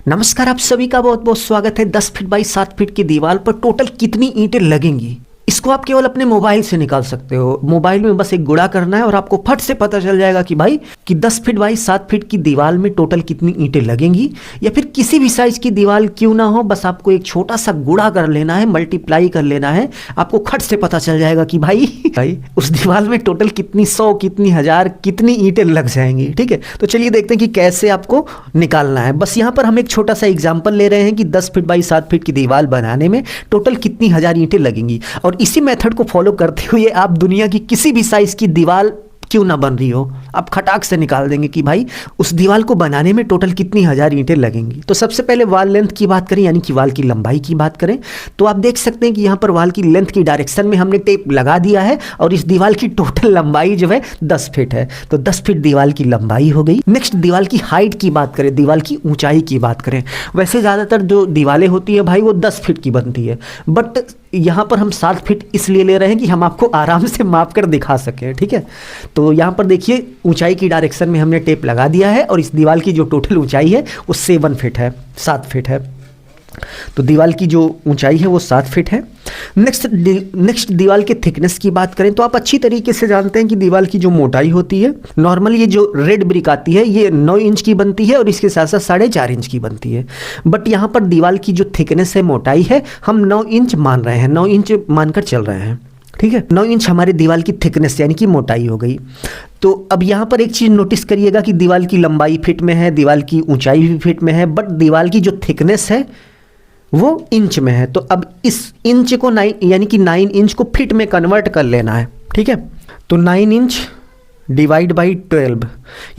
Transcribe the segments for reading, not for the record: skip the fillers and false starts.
नमस्कार, आप सभी का बहुत बहुत स्वागत है। 10 फीट बाई 7 फीट की दीवार पर टोटल कितनी ईंटें लगेंगी, इसको आप केवल अपने मोबाइल से निकाल सकते हो। मोबाइल में बस एक गुणा करना है और आपको फट से पता चल जाएगा कि भाई कि 10 फीट बाई 7 फीट की दीवार में टोटल कितनी ईंटें लगेंगी। या फिर किसी भी साइज की दीवार क्यों ना हो, बस आपको एक छोटा सा गुणा कर लेना है, मल्टीप्लाई कर लेना है, आपको खट से पता चल जाएगा कि भाई उस दीवार में टोटल कितनी 100, कितनी 1000, कितनी ईंटें लग जाएंगी। ठीक है, तो चलिए देखते हैं कि कैसे आपको निकालना है। बस यहाँ पर हम एक छोटा सा एग्जाम्पल ले रहे हैं कि 10 फीट बाई 7 फीट की दीवार बनाने में टोटल कितनी 1000 ईंटें लगेंगी, और इसी मेथड को फॉलो करते हुए आप दुनिया की किसी भी साइज की दीवार क्यों ना बन रही हो, आप खटाक से निकाल देंगे कि भाई उस दीवार को बनाने में टोटल कितनी 1000 ईंटें लगेंगी। तो सबसे पहले वाल लेंथ की बात करें, यानी कि वाल की लंबाई की बात करें, तो आप देख सकते हैं कि यहाँ पर वाल की लेंथ की डायरेक्शन में हमने टेप लगा दिया है और इस दीवार की टोटल लंबाई जो है 10 फीट है। तो 10 फीट दीवार की लंबाई हो गई। नेक्स्ट दीवार की हाइट की बात करें, दीवार की ऊंचाई की बात करें। वैसे ज़्यादातर जो दीवारें होती है भाई वो 10 फीट की बनती है, बट यहाँ पर हम 7 फीट इसलिए ले रहे हैं कि हम आपको आराम से माप कर दिखा सकें। ठीक है, तो यहाँ पर देखिए ऊंचाई की डायरेक्शन में हमने टेप लगा दिया है और इस दीवार की जो टोटल ऊंचाई है वो 7 फीट है, 7 फीट है। तो दीवार की जो ऊंचाई है वो 7 फीट है। नेक्स्ट दीवार के थिकनेस की बात करें तो आप अच्छी तरीके से जानते हैं कि दीवार की जो मोटाई होती है, नॉर्मल ये जो रेड ब्रिक आती है ये 9 इंच की बनती है और इसके साथ साथ 4.5 इंच की बनती है। बट यहाँ पर दीवार की जो थिकनेस है, मोटाई है, हम 9 इंच मान रहे हैं, 9 इंच मानकर चल रहे हैं। ठीक है, 9 इंच हमारे दीवार की थिकनेस यानी कि मोटाई हो गई। तो अब यहाँ पर एक चीज़ नोटिस करिएगा कि दीवार की लंबाई फिट में है, दीवार की ऊंचाई भी फिट में है, बट दीवार की जो थिकनेस है वो इंच में है। तो अब इस इंच को 9 यानी कि 9 इंच को फिट में कन्वर्ट कर लेना है। ठीक है, तो 9 इंच डिवाइड बाई 12,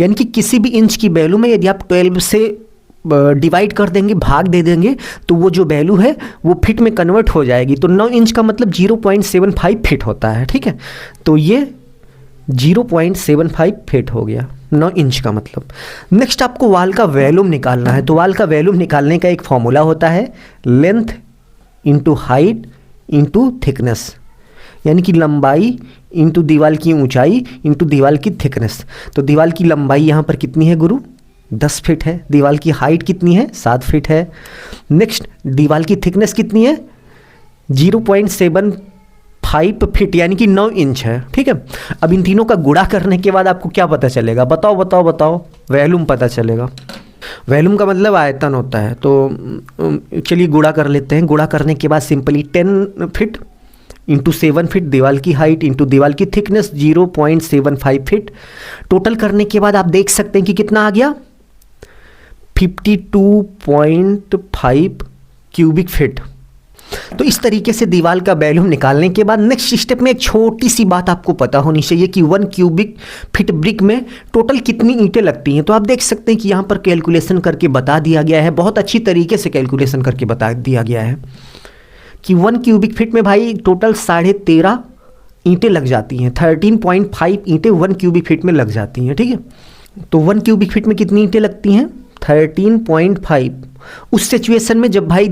यानी कि किसी भी इंच की वैल्यू में यदि आप 12 से डिवाइड कर देंगे, भाग दे देंगे, तो वो जो वैल्यू है वो फिट में कन्वर्ट हो जाएगी। तो 9 इंच का मतलब 0.75 फिट होता है। ठीक है, तो ये 0.75 फिट हो गया 9 इंच का मतलब। नेक्स्ट आपको वाल का वॉल्यूम निकालना है। तो वाल का वॉल्यूम निकालने का एक फॉर्मूला होता है, length into height into thickness, यानी कि लंबाई इंटू दीवार की ऊंचाई इंटू दीवार की थिकनेस। तो दीवार की लंबाई यहाँ पर कितनी है गुरु, 10 फीट है। दीवार की हाइट कितनी है, 7 फीट है। नेक्स्ट दीवार की थिकनेस कितनी है, 0.75 फीट यानी कि 9 इंच है। ठीक है, अब इन तीनों का गुणा करने के बाद आपको क्या पता चलेगा, बताओ बताओ बताओ, वॉल्यूम पता चलेगा। वॉल्यूम का मतलब आयतन होता है। तो चलिए गुणा कर लेते हैं। गुणा करने के बाद सिंपली 10 फीट इंटू 7 फीट दीवार की हाइट इंटू दीवार की थिकनेस 0.75 फीट। टोटल करने के बाद आप देख सकते हैं कि कितना आ गया, 52.5 क्यूबिक फीट। तो इस तरीके से दीवार का वॉल्यूम निकालने के बाद नेक्स्ट स्टेप में एक छोटी सी बात आपको पता होनी चाहिए कि 1 क्यूबिक फीट ब्रिक में टोटल कितनी ईंटें लगती हैं। तो आप देख सकते हैं कि यहाँ पर कैलकुलेशन करके बता दिया गया है, बहुत अच्छी तरीके से कैलकुलेशन करके बता दिया गया है कि 1 क्यूबिक फीट में भाई टोटल 13.5 ईंटें लग जाती हैं। 13.5 ईंटें 1 क्यूबिक फीट में लग जाती हैं। ठीक है, तो 1 क्यूबिक फीट में कितनी ईंटें लगती हैं, 13.5। उस सिचुएशन में जब भाई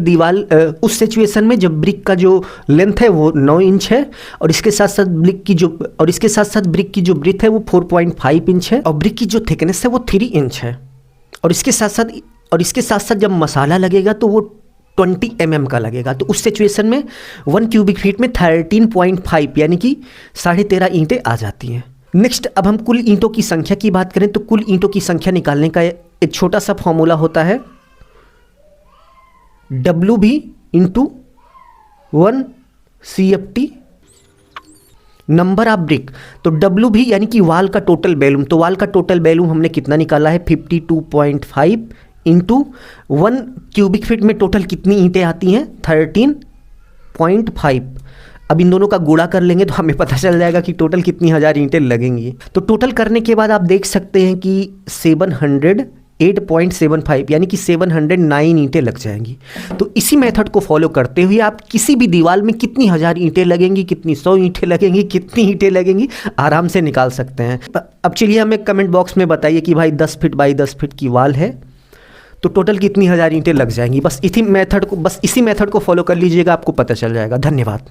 उस सिचुएशन में जब ब्रिक का जो लेंथ है वो 9 इंच है और इसके साथ साथ ब्रिक की जो ब्रिक है वो 4.5 इंच है और ब्रिक की जो थिकनेस है वो 3 इंच है। और इसके साथ साथ जब मसाला लगेगा तो वो 20 mm का लगेगा। तो उस सिचुएशन में 1 क्यूबिक फीट में 13.5 यानी कि 13.5 ईंटें आ जाती हैं। नेक्स्ट अब हम कुल ईंटों की संख्या की बात करें तो कुल ईंटों की संख्या निकालने का एक छोटा सा फॉर्मूला होता है, WB into 1 CFT number of brick. तो WB यानी कि वाल का टोटल वॉल्यूम। तो वाल का टोटल वॉल्यूम हमने कितना निकाला है, 52.5 इंटू 1 क्यूबिक फीट में टोटल कितनी ईंटें आती हैं, 13.5। अब इन दोनों का गुणा कर लेंगे तो हमें पता चल जाएगा कि टोटल कितनी 1000 ईंटें लगेंगी। तो टोटल करने के बाद आप देख सकते हैं कि 708.75 यानी कि 709 ईंटें लग जाएंगी। तो इसी मेथड को फॉलो करते हुए आप किसी भी दीवार में कितनी 1000 ईंटें लगेंगी, कितनी 100 ईंटें लगेंगी, कितनी ईंटें लगेंगी, आराम से निकाल सकते हैं। अब चलिए हमें कमेंट बॉक्स में बताइए कि भाई 10 फीट बाई 10 फीट की वाल है तो टोटल कितनी 1000 ईंटें लग जाएंगी। बस इसी मेथड को फॉलो कर लीजिएगा, आपको पता चल जाएगा। धन्यवाद।